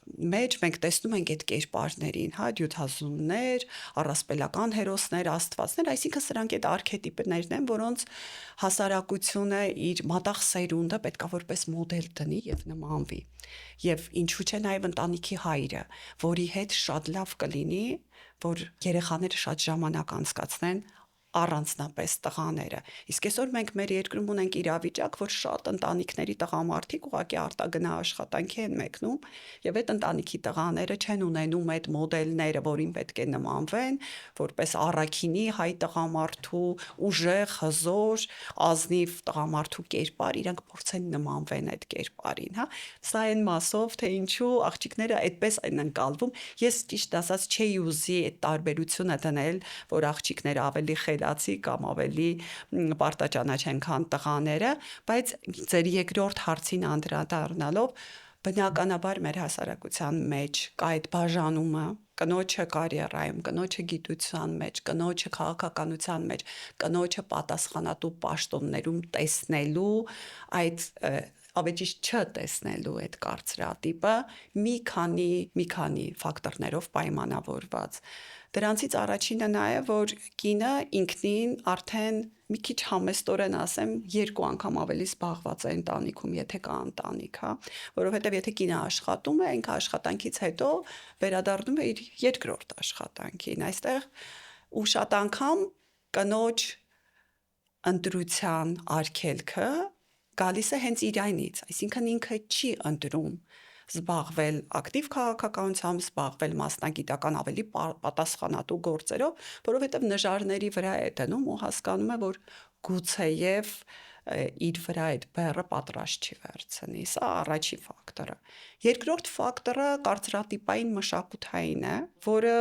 Speaker 1: մեջ մենք տեսնում ենք այդ կերպարներին, հա, 70-ներ, առասպելական հերոսներ, աստվածներ, այսինքն սրանք այդ արքետիպներն են, որոնց հասարակությունը իր մատաղ սերունդը պետքա որպես մոդել դնի եւ նմանվի։ Եվ ինչու՞ չէ նաեւ ընտանիքի հայրը, որի հետ շատ լավ կլինի, որ երեխաները շատ ժամանակ անցկացնեն առանձնապես տղաները։ Իսկ այսօր մենք մեր երկրում ունենք իրավիճակ, որ շատ ընտանիքների տղամարդիկ ուղղակի արտագնա աշխատանքի են մեկնում, եւ այդ ընտանիքի տղաները չեն ունենում այդ մոդելները, որին պետք է նմանվեն, որպես առաքինի հայ տղամարդու ուժեղ, հզոր, ազնիվ տղամարդու կերպար, իրանք փորձեն նմանվեն այդ կերպարին, հա։ Սա այն մասով, թե ինչու աղջիկները այդպես են ընկալվում։ Ես ճիշտ ասած չէի ուզի այդ տարբերությունը դնել, որ աղջիկները ավելի խելացի կամ ավելի պարտաճանաչ են, քան տղաները, բայց ձեր երկրորդ հարցին անդրադառնալով բնականաբար մեր հասարակության մեջ կա այդ բաժանումը կնոջը կարիերայում, կնոջը գիտության մեջ, կնոջը քաղաքականության մեջ, կնոջը պատասխանատու պաշտոններում տեսնելու այդ ավելի ճիշտ չտեսնելու այդ կարծրատիպը մի քանի ֆակտորներով պայմանավորված։ Դրանցից առաջինը նա է, որ կինը ինքնին արդեն մի քիչ համեստորեն ասեմ, 2 անգամ ավելի զբաղված է ընտանիքում, եթե կա ընտանիք, հա, որովհետև եթե կինը աշխատում է, ինքը աշխատանքից հետո վերադառնում է իր երկրորդ աշխատանքին, այստեղ ու շատ անգամ կնոջ ընտրության արգելքը գալիս է հենց իրանից, այսինքն ինքը չի ընտրում զբաղվել ակտիվ քաղաքականությամբ, զբաղվել մասնագիտական ավելի պատասխանատու գործերով, որովհետև նժարների վրա է դնում ու հասկանում է, որ գուցեև իր վրա այդ բեռը պատրաստ չի վերցնի։ Սա առաջի ֆակտորը։ Երկրորդ ֆակտորը կարծրատիպային մշակութային է, որը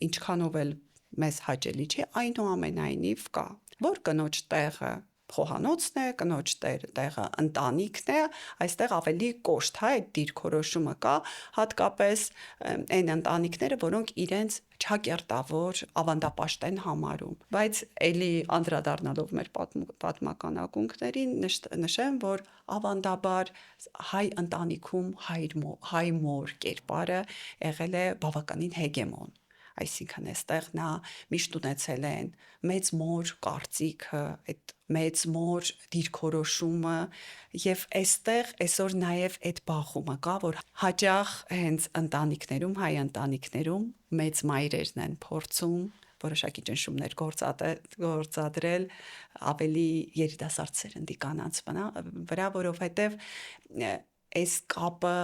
Speaker 1: ինչքանով էլ մեզ հաճելի չէ, այնուամենայնիվ կա, որ կնոջ տեղը խոհանոցն է, կնոջ տեղը ընտանիքն է, այստեղ ավելի կոշտ, հա, այդ դիրքորոշումը կա, հատկապես այն ընտանիքները, որոնք իրենց չակերտավոր ավանդապաշտ են համարում։ Բայց էլի անդրադառնալով մեր պատմական ակունքներին նշեմ, որ ավանդաբար հայ ընտանիքում հայ մոր կերպարը եղել է բավականին հեգեմոն։ Այսինքն այստեղ նա միշտ ունեցել են մեծ մոր կարծիքը, այդ մեծ մոր դիրքորոշումը եւ այստեղ այսօր նաեւ այդ բախումը կա, որ հաճախ հենց ընտանիքներում, հայ ընտանիքներում մեծ մայրերն են փորձում որոշակի ճնշումներ գործադրել ավելի երիտասարդ սերնդի կանանց վրա, որովհետեւ այս կապը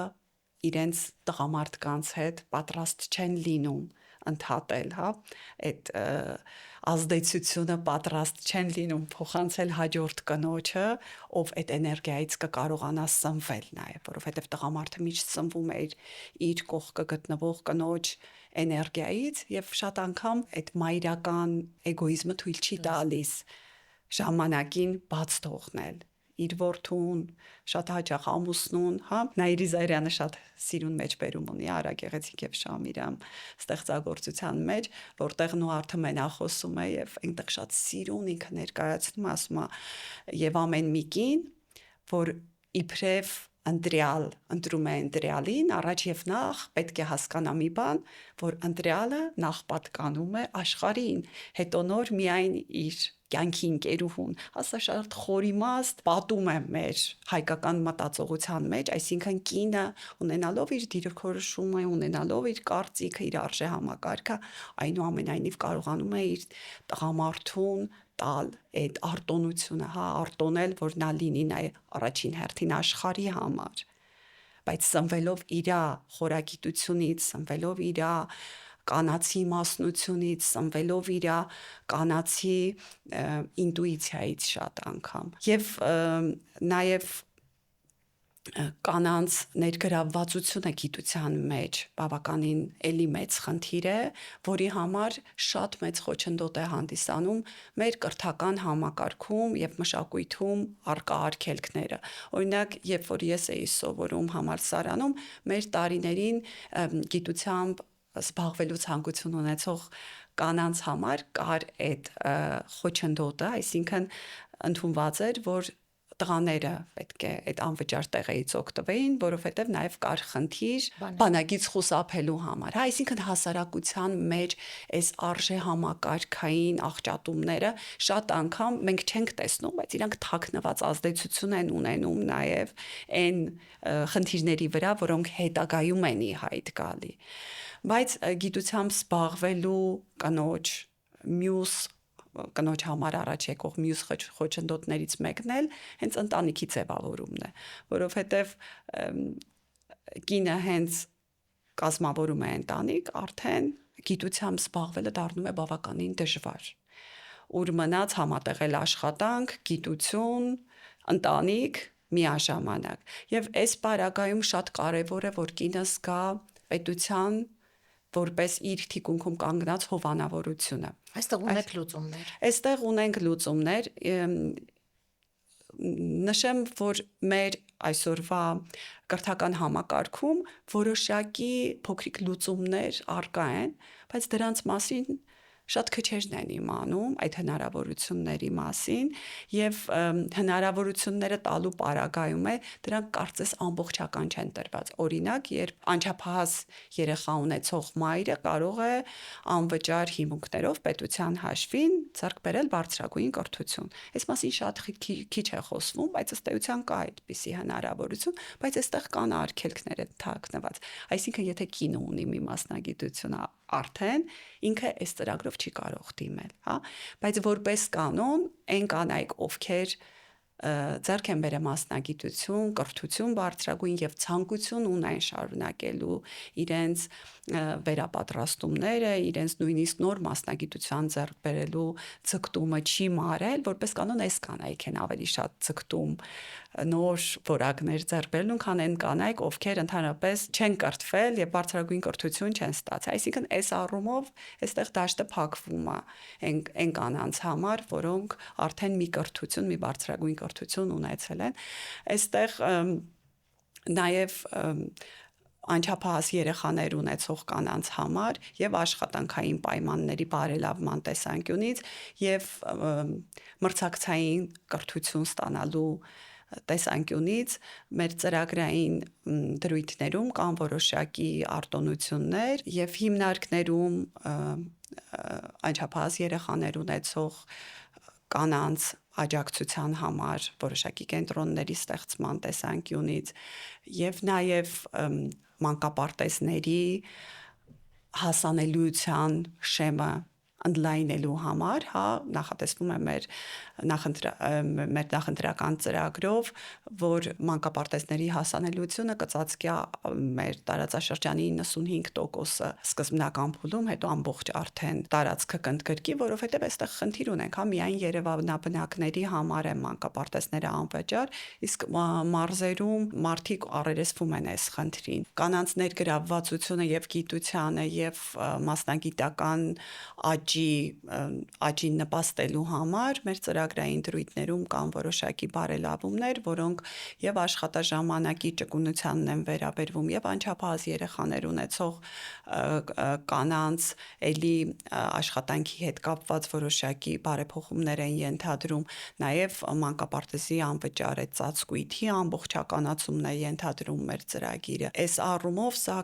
Speaker 1: իրենց տղամարդկանց հետ պատրաստ չեն լինում ընդհատել, հա, այդ ազդեցությունը պատրաստ չեն լինում փոխանցել հաջորդ կնոջը, ով այդ էներգիայից կկարողանա սնվել նաև, որովհետև տղամարդը միշտ սնվում է իր կողքը գտնվող կնոջ էներգիայից եւ շատ անգամ այդ մայրական էգոիզմը թույլ չի տալիս ժամանակին բաց թողնել իր որդուն, շատ հաճախ ամուսնուն, հա, Նաիրի Զարյանը շատ սիրուն մեջբերում ունի Արա Գեղեցիկ եւ Շամիրամ ստեղծագործության մեջ, որտեղ Նուարդը մենախոսում է եւ այնտեղ շատ սիրուն ինքը ներկայացնում, ասում է եւ ամեն մի կին, որ իբրև ընտրում է ընտրյալին, առաջ եւ նախ պետք է հասկանա մի բան, որ ընտրյալը նախ պատկանում է աշխարհին, հետո նոր միայն իր կյանքի ընկերուհուն, ասա շատ խոր իմաստ պատում է մեր հայկական մտածողության մեջ, այսինքն կինը ունենալով իր դիրքորոշումը, ունենալով իր կարծիքը, իր արժե համակարգը, այնուամենայնիվ կարողանում է իր տղամարդուն տալ այդ արտոնությունը, արտոնել, որ նա լինի նաև առաջին հերթին աշխարհի համար, բայց սնվելով իր խորագիտությունից, սնվելով իր կանացի մասնությունից, սնվելով իր կանացի ինտուիցիայից շատ անգամ եւ նաև կանանց ներգրավվածությունը գիտության մեջ բավականին էլի մեծ խնդիր է, որի համար շատ մեծ խոչընդոտ է հանդիսանում մեր կրթական համակարգում եւ մշակույթում առկա արգելքները։ Օրինակ, երբ որ ես էի սովորում համալսարանում, մեր տարիներին գիտությամբ զբաղվելու ցանկություն ունեցող կանանց համար կար այդ խոչընդոտը, այսինքն ընդունված էր, որ տղաները պետք է այդ անվճար տեղից օգտվեին, որովհետև նաև կար խնդիր բանակից խուսափելու համար, այսինքն հասարակության մեջ այս արժե համակարգային աղճատումները շատ անգամ մենք չենք տեսնում, բայց իրանք թաքնված ազդեցություն են ունենում նաև այն խնդիրների վրա, որոնք հետագայում են ի հայտ գալի։ Բայց գիտությամբ զբաղվելու կնոջ համար առաջ եկող մյուս խոչընդոտներից մեկն էլ հենց ընտանիքի ձևավորումն է, որովհետև կինը հենց կազմավորում է ընտանիք, արդեն գիտությամբ զբաղվելը դառնում է բավականին դժվար։ Ուր մնաց համատեղել աշխատանք, գիտություն, ընտանիք միաժամանակ։ Եվ այս պարագայում շատ կարևոր է, որ կինը զգա պետության որպես իր թիկունքում կանգնած հովանավորությունը։
Speaker 2: Այստեղ ունեք լուծումներ։
Speaker 1: Այստեղ ունենք լուծումներ, նշեմ, որ մեր այսօրվա կրթական համակարգում որոշակի փոքրիկ լուծումներ առկա են, բայց դրանց մասին շատ քչերն են իմանում այդ հնարավորությունների մասին եւ հնարավորությունները տալու պարագայում է դրանք կարծես ամբողջական չեն տրված։ Օրինակ, երբ անչափահաս երեխա ունեցող մայրը կարող է անվճար հիմունքներով պետության հաշվին ձեռք բերել բարձրագույն կրթություն։ Այս մասին շատ քիչ է խոսվում, բայց ըստ էության կա այդպիսի հնարավորություն, բայց այստեղ կան արգելքներ թաքնված։ Այսինքն, եթե կինը ունի մի մասնագիտություն արդեն ինքը այս ծրագրով չի կարող դիմել, բայց որպես կանոն այն կանայք, ովքեր ձեռք են բերել մասնագիտություն, կրթություն բարձրագույն եւ ցանկություն ունեն շարունակելու իրենց վերապատրաստումները, իրենց նույնիսկ նոր մասնագիտության ձեռք բերելու ցկտումը չի մարել, որպես կանոն այս կանայք են ավելի շատ ցկտում նոր որակներ ձեռք բերելուն, քան այն կանայք, ովքեր ընդհանրապես չեն կրթվել եւ բարձրագույն կրթություն չեն ստացել։ Այսինքն այս առումով այստեղ դաշտը փակվում է այն կանանց համար, որոնք արդեն մի կրթություն, մի բարձրագույն կրթություն ունեցել են։ Այստեղ նաև անչափահաս երեխաներ ունեցող կանանց համար եւ աշխատանքային պայմանների բարելավման տեսանկյունից եւ մրցակցային կրթություն ստանալու տեսանկյունից մեր ծրագրային դրույթներում կան որոշակի արտոնություններ եւ հիմնարկներում անչափահաս երեխաներ ունեցող կանանց աջակցության համար որոշակի կենտրոնների ստեղծման տեսանկյունից եւ նաեւ մանկապարտեզների հասանելիության շեմը ընդլայնելու համար, նախատեսվում է մեր նախընտրական ծրագրով, որ մանկապարտեզների հասանելիությունը կծածկի մեր տարածաշրջանի 95%-ը սկզբնական փուլում, հետո ամբողջ արդեն տարածքը կընդգրկի, որովհետև այստեղ խնդիր ունենք, միայն երևանաբնակների համար են մանկապարտեզները անվճար, իսկ մարզերում մարդիկ առերեսվում են այս խնդրին։ Կանանց ներգրավվածությունը եւ գիտությանը եւ մասնագիտական աճին նպաստելու համար մեր ծրագրային դրույթներում կան որոշակի բարելավումներ, որոնք եւ աշխատաժամանակի ճկունությանն են վերաբերվում եւ անչափահաս երեխաներ ունեցող կանանց էլի աշխատանքի հետ կապված որոշակի բարեփոխումներ են ենթադրում, նաեւ մանկապարտեզի անվճար ծածկույթի ամբողջականացումն է ենթադրում մեր ծրագիրը։ Այս առումով սա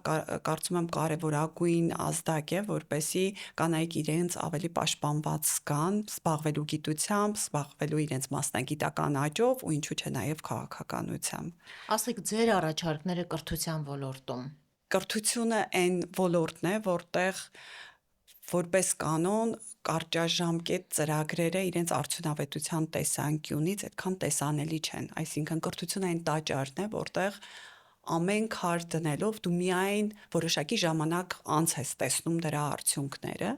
Speaker 1: կարծում եմ կարևորագույն ազդակ է, որպեսզի կանայք իրենց ավելի պաշտպանված զգան, զբաղվելու գիտությամբ, զբաղվելու իրենց մասնագիտական աճով ու ինչու՞ չէ նաև քաղաքականությամբ։
Speaker 2: Ասիկ ձեր առաջարկները կրթության ոլորտում։
Speaker 1: Կրթությունը այն ոլորտն է, որտեղ որպես կանոն կարճաժամկետ ծրագրերը իրենց արդյունավետության տեսանկյունից այդքան տեսանելի չեն, այսինքն կրթությունը այն տաճարն է, որտեղ ամեն քար դնելով դու միայն որոշակի ժամանակ անց ես տեսնում դրա արդյունքները,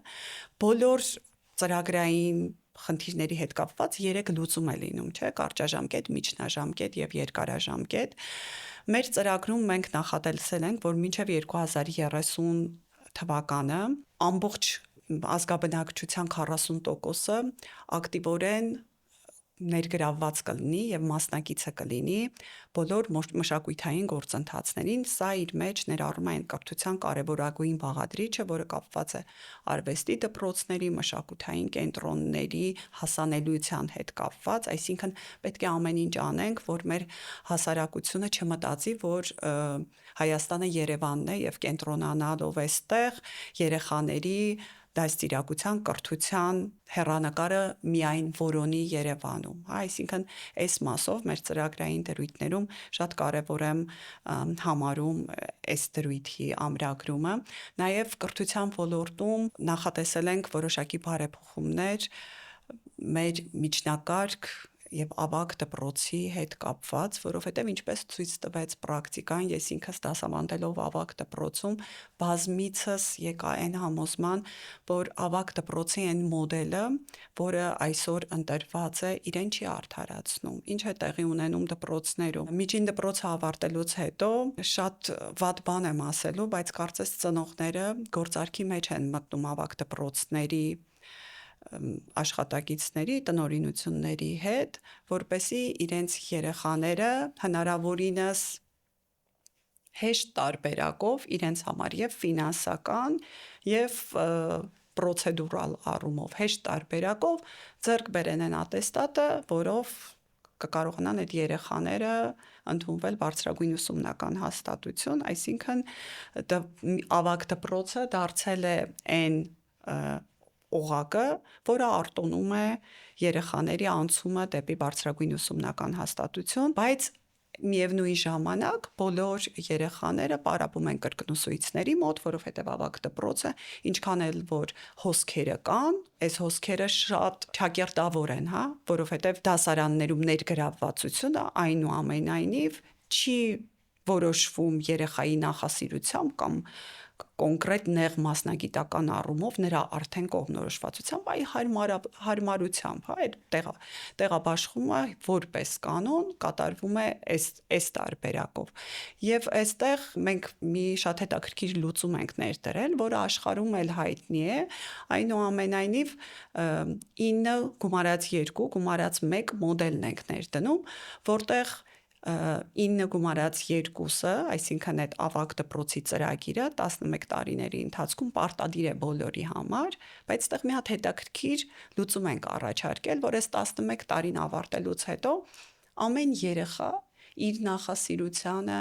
Speaker 1: բոլոր ծրագրային խնդիրների հետ կապված 3 լուծում է լինում, չէ՞, կարճաժամկետ, միջնաժամկետ եւ երկարաժամկետ։ Մեր ծրագրում մենք նախատեսել ենք, որ մինչև 2030 թվականը ամբողջ ազգաբնակչության 40%-ը ակտիվորեն ներգրավված կլինի եւ մասնակիցը կլինի բոլոր մշակութային գործընթացներին, սա իր մեջ ներառում է այն կրթության կարևորագույն բաղադրիչը, որը կապված է արվեստի դպրոցների, մշակութային կենտրոնների հասանելիության հետ կապված, այսինքն պետք է ամեն ինչ անենք, որ մեր հասարակությունը չմտածի, որ Հայաստանը Երևանն է եւ կենտրոնանալով այստեղ երեխաների դաստիարակության, կրթության հեռանկարը միայն որոնի Երևանում, այսինքն այս մասով մեր ծրագրային դրույթներում շատ կարևոր եմ համարում այս դրույթի ամրագրումը, նաև կրթության ոլորտում նախատեսել ենք որոշակի բարեփոխումներ մեր միջնակարգ եւ ավագ դպրոցի հետ կապված, որովհետեւ ինչպես ցույց տվեց պրակտիկան, ես ինքս դասավանդելով ավագ դպրոցում բազմիցս եկա այն համոզման, որ ավագ դպրոցի այն մոդելը, որը այսօր ընտրված է, իրեն չի արդարացնում։ Ինչ է տեղի ունենում դպրոցներում։ Միջին դպրոցը ավարտելուց հետո շատ վատ բան եմ ասելու, բայց կարծես ծնողները գործարքի մեջ են մտնում ավագ դպրոցների աշխատակիցների, տնօրինությունների հետ, որպեսզի իրենց երեխաները հնարավորինս հեշտ տարբերակով իրենց համար եւ ֆինանսական եւ պրոցեդուրալ առումով հեշտ տարբերակով ձեռք բերեն այն ատեստատը, որով կկարողանան այդ երեխաները ընդունվել բարձրագույն ուսումնական հաստատություն, այսինքն ավագ դպրոցը դարձել է այն օղակը, որը արտոնում է երեխաների անցումը դեպի բարձրագույն ուսումնական հաստատություն, բայց միևնույն ժամանակ բոլոր երեխաները պարապում են կրկնուսույցների մոտ, որովհետև ավագ դպրոցը ինչքան էլ որ հոսքերը կան, այս հոսքերը շատ ճակերտավոր են, հա, որովհետև դասարաններում ներգրավվածությունը այնուամենայնիվ չի որոշվում երեխայի նախասիրությամբ կամ կոնկրետ նեղ մասնագիտական առումով նրա արդեն կողմնորոշվածությամբ, այ հարմարությամբ, հա, այդ տեղաբաշխումը որպես կանոն կատարվում է այս տարբերակով։ Եվ այստեղ մենք մի շատ հետաքրքիր լուծում ենք ներդրել, որը աշխարհում էլ հայտնի է, այնուամենայնիվ 9 գումարած 2 գումարած 1 մոդելն ենք ներդնում, որտեղ 9 գումարած 2-ը, այսինքն այդ ավագ դպրոցի ծրագիրը 11 տարիների ընթացքում պարտադիր է բոլորի համար, բայց այդտեղ մի հատ հետաքրքիր լուծում ենք առաջարկել, որ այս 11 տարին ավարտելուց հետո ամեն երեխա իր նախասիրությանը,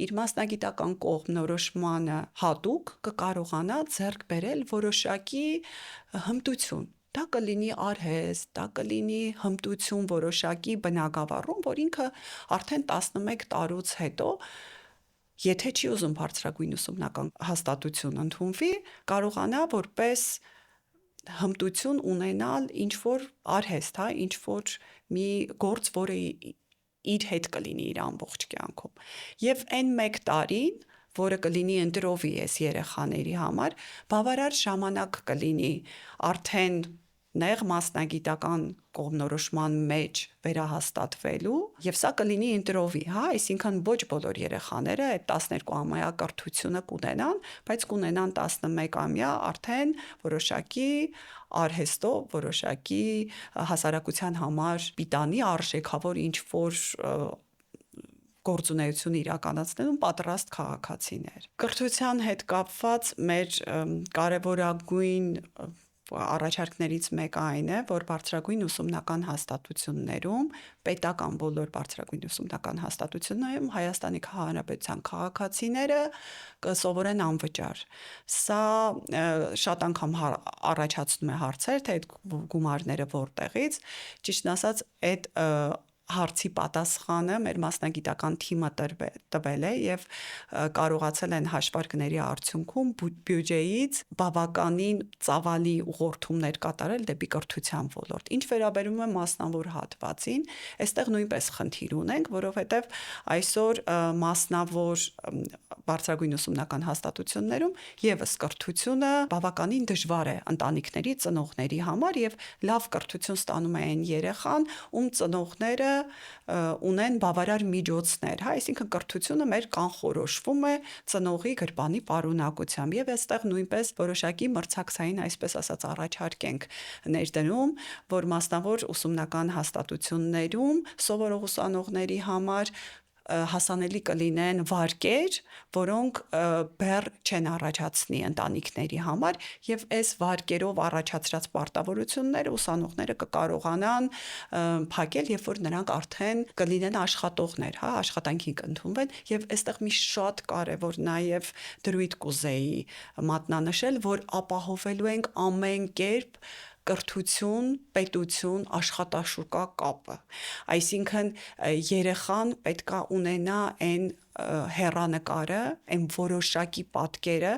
Speaker 1: իր մասնագիտական կողմնորոշմանը հատուկ կկարողանա ձեռք բերել որոշակի հմտություն։ Դա կլինի արհեստ, դա կլինի հմտություն որոշակի բնագավառում, որ ինքը արդեն 11 տարուց հետո, եթե չի ուզում բարձրագույն ուսումնական հաստատություն ընդունվի, կարողանա որպես հմտություն ունենալ ինչ-որ արհեստ, հա, ինչ-որ մի գործ, որը իր հետ կլինի իր ամբողջ կյանքում։ Եվ այն 1 տարին, որը կլինի ընտրովի այս երեխաների համար, բավարար ժամանակ կլինի արդեն նեղ մասնագիտական կողմնորոշման մեջ վերահաստատվելու, եւ սա կլինի ընտրովի, հա, այսինքն ոչ բոլոր երեխաները այդ 12-ամյա կրթությունը կունենան, բայց կունենան 11-ամյա արդեն որոշակի արհեստով, որոշակի հասարակության համար պիտանի արժեքավոր ինչ-որ գործունեություն իրականացնելուն պատրաստ քաղաքացիներ։ Կրթության հետ կապված մեր կարևորագույն առաջարկներից մեկը այն է, որ բարձրագույն ուսումնական հաստատություններում, պետական բոլոր բարձրագույն ուսումնական հաստատություններում Հայաստանի Հանրապետության քաղաքացիները կսովորեն անվճար։ Սա շատ անգամ առաջացնում է հարցեր, թե այդ գումարները որտեղից, ճիշտն ասած, այդ հարցի պատասխանը մեր մասնագիտական թիմը տվել է եւ կարողացել են հաշվարկների արդյունքում բյուջեից բավականին ծավալի ուղղորդումներ կատարել դեպի կրթության ոլորտ։ Ինչ վերաբերում է մասնավոր հատվածին, այստեղ նույնպես խնդիր ունենք, որովհետեւ այսօր մասնավոր բարձրագույն ուսումնական հաստատություններում եւս կրթությունը բավականին դժվար է ընտանիքների ծնողների համար եւ լավ կրթություն ստանում է այն երեխան, ում ծնողները ունեն բավարար միջոցներ, հա, այսինքն կրթությունը մեր կանխորոշվում է ծնողի գրպանի պարունակությամբ եւ այստեղ նույնպես որոշակի մրցակցային, այսպես ասած, առաջարկ ենք ներդնում, որ մասնավոր ուսումնական հաստատություններում սովորող ուսանողների համար հասանելի կլինեն վարկեր, որոնք բեռ չեն առաջացնի ընտանիքների համար եւ այս վարկերով առաջացրած պարտավորությունները ուսանողները կկարողանան փակել, երբ որ նրանք արդեն կլինեն աշխատողներ, հա, աշխատանքի կընդունվեն եւ այստեղ մի շատ կարեւոր նաեւ դրույթ կուզեի մատնանշել, որ ապահովելու ենք ամեն կերպ կրթություն, պետություն, աշխատաշուկա կապը։ Այսինքն երեխան պետքա ունենա այն հեռանկարը, այն որոշակի պատկերը,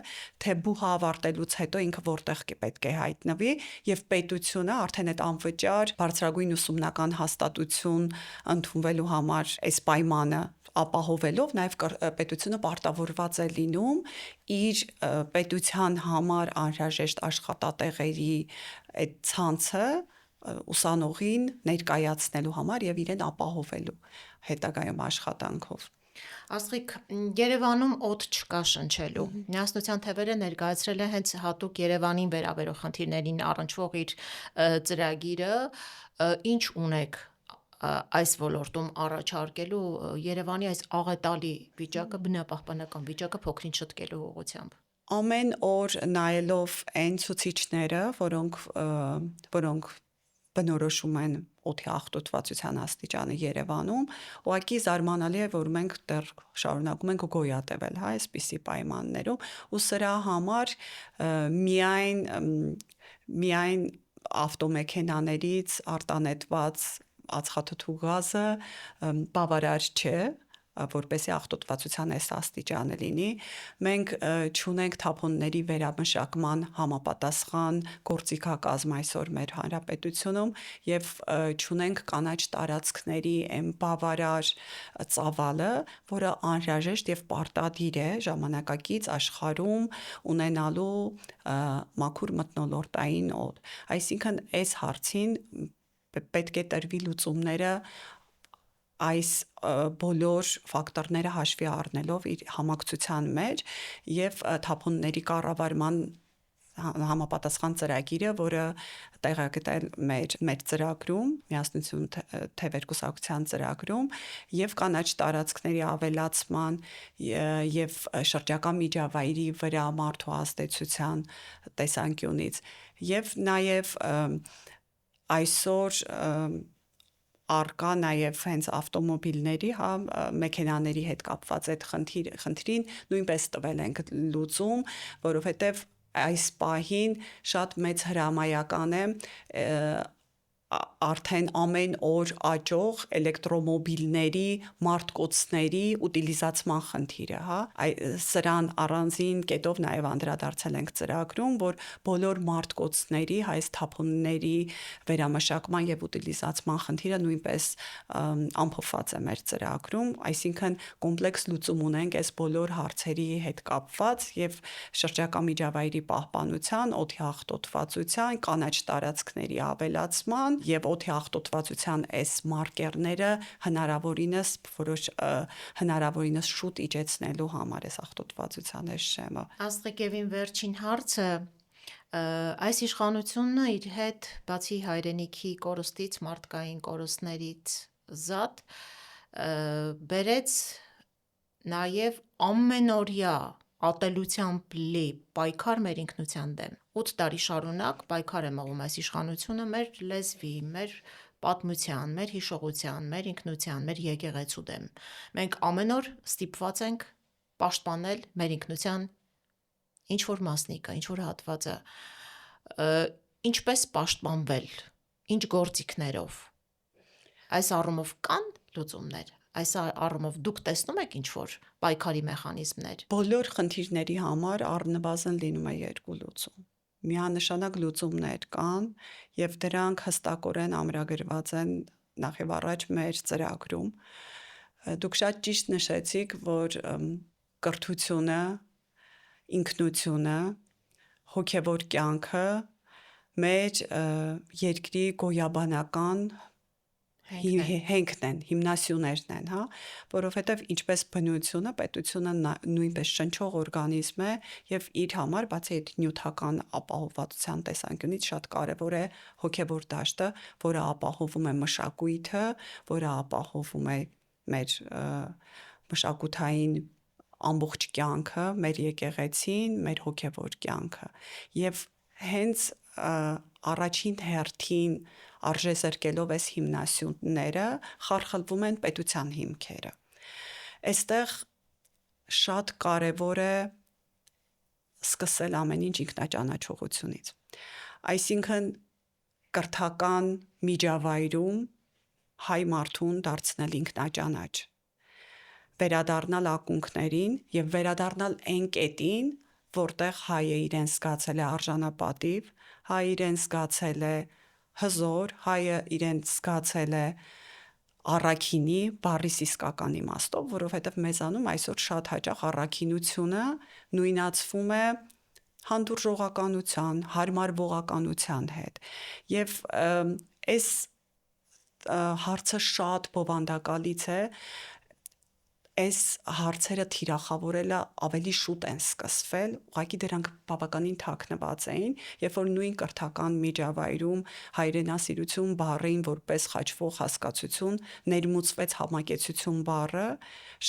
Speaker 1: թե բուհը ավարտելուց հետո ինքը որտեղ պետք է հայտնվի եւ պետությունը արդեն այդ անվճար բարձրագույն ուսումնական հաստատություն ընդունվելու համար այս պայմանը ապահովելով նաև պետությունը պարտավորված է լինում իր պետության համար անհրաժեշտ աշխատատեղերի այդ ցանցը ուսանողին ներկայացնելու համար եւ իրեն ապահովելու հետագայում աշխատանքով։
Speaker 2: Աստղիկ, Երևանում օդ չկա շնչելու։ Միասնության թևերը ներկայացրել է հենց հատուկ Երևանին վերաբերող խնդիրներին առնչվող իր ծրագիրը, ինչ ունեք այս ոլորտում առաջարկելու Երևանի այս աղետալի վիճակը, բնապահպանական վիճակը փոքրինչ շտկելու ուղղությամբ։
Speaker 1: Ամեն օր նայելով այն ցուցիչները, որոնք բնորոշում են օդի աղտոտվածության աստիճանը Երևանում, ուղղակի զարմանալի է, որ մենք դեռ շարունակում ենք գոյատևել, հա, այսպիսի պայմաններում, ու սրա համար միայն ավտոմեքենաներից արտանետված ածխաթթու գազը բավարար չէ, որպեսզի աղտոտվածության այս աստիճանը լինի։ Մենք չունենք թափոնների վերամշակման համապատասխան գործիքակազմ այսօր մեր հանրապետությունում եւ չունենք կանաչ տարածքների այն բավարար ծավալը, որը անհրաժեշտ եւ պարտադիր է ժամանակակից աշխարհում ունենալու մաքուր մթնոլորտային օդ։ Այսինքն այս հարցին պետք է տրվի լուծումները այս բոլոր ֆակտորները հաշվի առնելով իր համակցության մեջ եւ թափոնների կառավարման համապատասխան ծրագիրը, որը տեղակայել մեր ծրագրում, միասնություն թևեր կուսակցության ծրագրում եւ կանաչ տարածքների ավելացման եւ շրջակա միջավայրի վրա մարդու ազդեցության տեսանկյունից եւ նաեւ այսօր արկա նաև հենց ավտոմոբիլների, հա, մեքենաների հետ կապված այդ խնդրին նույնպես տվել ենք լուծում, որովհետև այս պահին շատ մեծ հրամայական է արդեն ամեն օր աճող էլեկտրոմոբիլների, մարտկոցների ուտիլիզացման խնդիրը, հա, սրան առանձին կետով նաև անդրադարձել ենք ծրագրում, որ բոլոր մարտկոցների, այս թափոնների վերամշակման եւ ուտիլիզացման խնդիրը նույնպես ամփոփված է մեր ծրագրում, այսինքն կոմպլեքս լուծում ունենք այս բոլոր հարցերի հետ կապված եւ շրջակա միջավայրի պահպանության, օդի աղտոտվածության, կանաչ տարածքների ավելացման եւ օդի աղտոտվածության այս մարկերները հնարավորինս շուտ իջեցնելու համար այս աղտոտվածության այս շեմը։
Speaker 2: Աստղիկ, եւ իմ վերջին հարցը այս իշխանությունը իր հետ բացի հայրենիքի կորստից, մարդկային կորստներից զատ բերեց նաև ամենօրյա ատելությամբ լի պայքար մեր ինքնության դեմ։ 8 տարի շարունակ պայքար է մղում այս իշխանությունը մեր լեզվի, մեր պատմության, մեր հիշողության, մեր ինքնության, մեր եկեղեցու դեմ։ Մենք ամեն օր ստիպված ենք պաշտպանել մեր ինքնության ինչ որ մասնիկը, ինչ որ հատվածը, ինչպես պաշտպանվել, ինչ գործիքներով։ Այս առումով կան լուծումներ։ Այս առումով դուք տեսնում եք ինչ որ պայքարի մեխանիզմներ։
Speaker 1: Բոլոր խնդիրների համար առնվազն լինում է երկու լուծում։ Միանշանակ լուծումներ կան եւ դրանք հստակորեն ամրագրված են նախ եւ առաջ մեր ծրագրում։ Դուք շատ ճիշտ նշեցիք, որ կրթությունը, ինքնությունը, հոգեվոր կյանքը մեր երկրի գոյաբանական հենքն են, հիմնասյուներն են, հա, որովհետև ինչպես բնությունը, պետությունը նույնպես շնչող օրգանիզմ է եւ իր համար բացի այդ նյութական ապահովվածության տեսանկյունից շատ կարեւոր է հոգեվոր դաշտը, որը ապահովում է մշակույթը, որը ապահովում է մեր մշակութային ամբողջ կյանքը, մեր եկեղեցին, մեր հոգեվոր կյանքը եւ հենց առաջին հերթին արժեզրկելով այս հիմնասյուները խարխլվում են պետության հիմքերը։ Այստեղ շատ կարևոր է սկսել ամեն ինչ ինքնաճանաչողությունից։ Այսինքն կրթական միջավայրում հայ մարդուն դարձնել ինքնաճանաչ, վերադառնալ ակունքներին եւ վերադառնալ այն կետին, որտեղ հայը իրեն զգացել է արժանապատիվ, հայը իրեն զգացել է հզոր, հայը իրեն զգացել է առաքինի բառիս իսկական իմաստով, որովհետև մեզանում այսօր շատ հաճախ առաքինությունը նույնացվում է հանդուրժողականության, հարմարվողականության հետ։ Եվ այս հարցը շատ բովանդակալից է, այս հարցերը թիրախավորելը ավելի շուտ են սկսվել, ուղղակի դրանք բավականին թաքնված էին, երբ որ նույն կրթական միջավայրում հայրենասիրություն բառին որպես խաչվող հասկացություն ներմուծվեց համակեցություն բառը,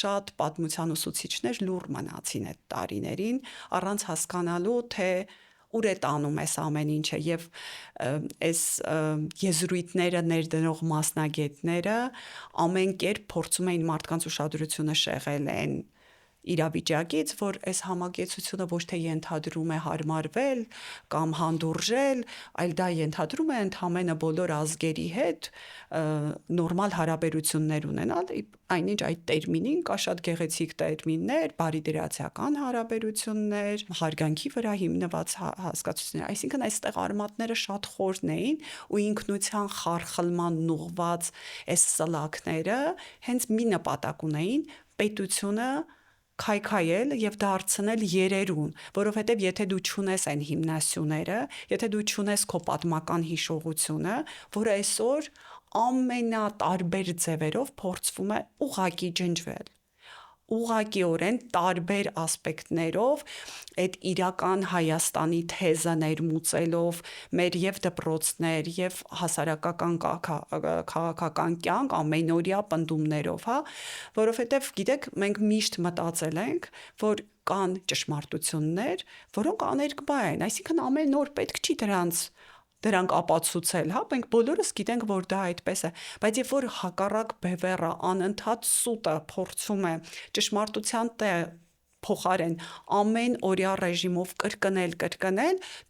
Speaker 1: շատ պատմության ուսուցիչներ լուռ մնացին այդ տարիներին, առանց հասկանալու, թե ուր է տանում այս ամեն ինչը եւ այս եզրույթները ներդնող մասնագետները ամեն կերպ փորձում էին մարդկանց ուշադրությունը շեղել են իրավիճակից, որ այս համակեցությունը ոչ թե ենթադրում է հարմարվել կամ հանդուրժել, այլ դա ենթադրում է ընդհանրապես բոլոր ազգերի հետ նորմալ հարաբերություններ ունենալ, այնինչ այդ տերմինին կա շատ գեղեցիկ տերմիններ, բարիդրացիական հարաբերություններ, հարգանքի վրա հիմնված հասկացություններ, այսինքն այստեղ արմատները շատ խորն էին ու ինքնության խարխլման ուղղված այս սլաքները հենց մի նպատակ ունեին՝ պետությունը քայքայել եւ դարձնել երերուն, որովհետեւ եթե դու չունես այն հիմնասյուները, եթե դու չունես քո պատմական հիշողությունը, որը այսօր ամենատարբեր ձևերով փորձվում է ուղղակի ջնջվել, ուղղակիորեն տարբեր ասպեկտներով այդ իրական Հայաստանի թեզը ներմուծելով մեր եւ դպրոցներ եւ հասարակական քաղաքական կյանք ամենօրյա պնդումներով, հա, որովհետեւ գիտեք, մենք միշտ մտածել ենք, որ կան ճշմարտություններ, որոնք աներկբա են, այսինքն ամեն օր պետք չի դրանք ապացուցել, հա, մենք բոլորս գիտենք, որ դա այդպես է, բայց երբ որ հակառակ բևեռը անընդհատ սուտը փորձում է ճշմարտության փոխարեն ամեն օրյա ռեժիմով կրկնել,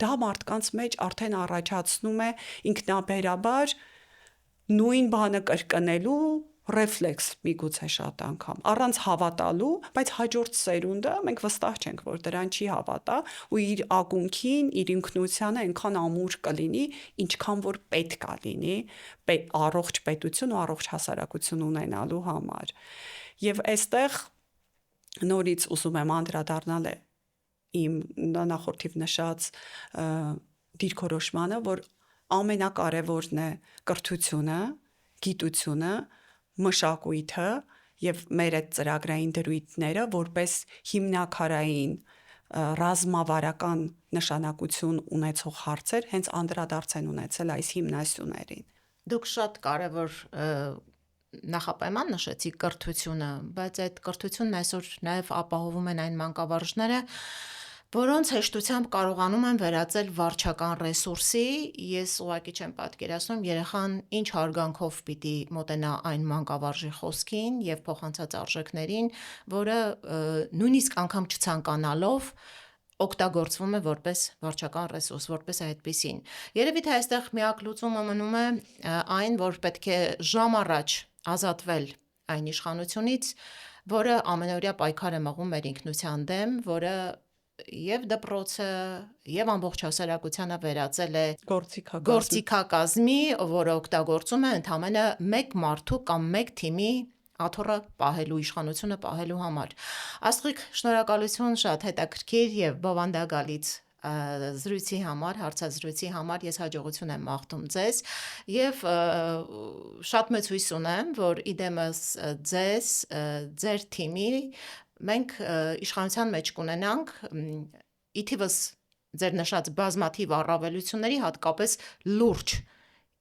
Speaker 1: դա մարդկանց մեջ արդեն առաջացնում է ինքնաբերաբար նույն բանը կրկնելու ռեֆլեքս միգուցե շատ անգամ, առանց հավատալու, բայց հաջորդ սերունդը մենք վստահ չենք, որ դրան չի հավատա ու իր ակունքին, իր ինքնությանը այնքան ամուր կլինի, ինչքան որ պետք է լինի առողջ պետություն ու առողջ հասարակություն ունենալու համար։ Եվ այստեղ նորից ուզում եմ անդրադառնալ իմ նախորդիվ նշած դիրքորոշմանը, որ ամենակարևորն է կրթությունը, գիտությունը, մշակույթը եւ մեր այդ ծրագրային դրույթները որպես հիմնակարային ռազմավարական նշանակություն ունեցող հարցեր հենց անդրադարձ են ունեցել այս հիմնասյուներին։
Speaker 2: Դուք շատ կարևոր նախապայման նշեցի կրթությունը, բայց այդ կրթությունն այսօր նաև ապահովում են այն մանկավարժները, որոնց հեշտությամբ կարողանում են վերածել վարչական ռեսուրսի, ես ուղղակի չեմ պատկերացնում երեխան ինչ հարգանքով պիտի մոտենա այն մանկավարժի խոսքին եւ փոխանցած արժեքներին, որը նույնիսկ անգամ չցանկանալով օգտագործվում է որպես վարչական ռեսուրս, որպես այդպիսին։ Երևի թե այստեղ միակ լուծումը մնում է այն, որ պետք է ժամ առաջ ազատվել այն իշխանությունից, որը ամենօրյա պայքար է մղում մեր ինքնության դեմ, որը եւ դպրոցը եւ ամբողջ հասարակությանը վերածել է գործիքակազմի, որը օգտագործում է ընդամենը մեկ մարդու կամ մեկ թիմի աթոռը պահելու, իշխանությունը պահելու համար։ Աստղիկ, շնորհակալություն շատ հետաքրքիր եւ բովանդակալից զրույցի համար, հարցազրույցի համար ես հաջողություն եմ մաղթում ձեզ եւ շատ մեծ հույս ունեմ, որ իդեմս ձեզ, ձեր թիմի մենք իշխանության մեջ կունենանք ի թիվս ձեր նշած բազմաթիվ առավելությունների հատկապես լուրջ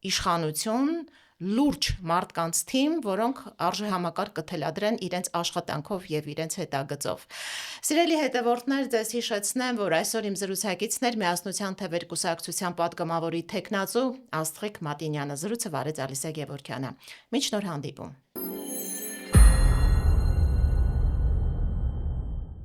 Speaker 2: իշխանություն, լուրջ մարդկանց թիմ, որոնք արժեհամակարգ կթելադրեն իրենց աշխատանքով եւ իրենց հետագծով։ Սիրելի հետևորդներ, ձեզ հիշեցնեմ, որ այսօր իմ զրուցակիցն էր Միասնության թևեր կուսակցության պատգամավորի թեկնածու Աստղիկ Մատինյանը։ Զրույցը վարեց Ալիսա Գևորգյանը։ Մինչ նոր հանդիպում։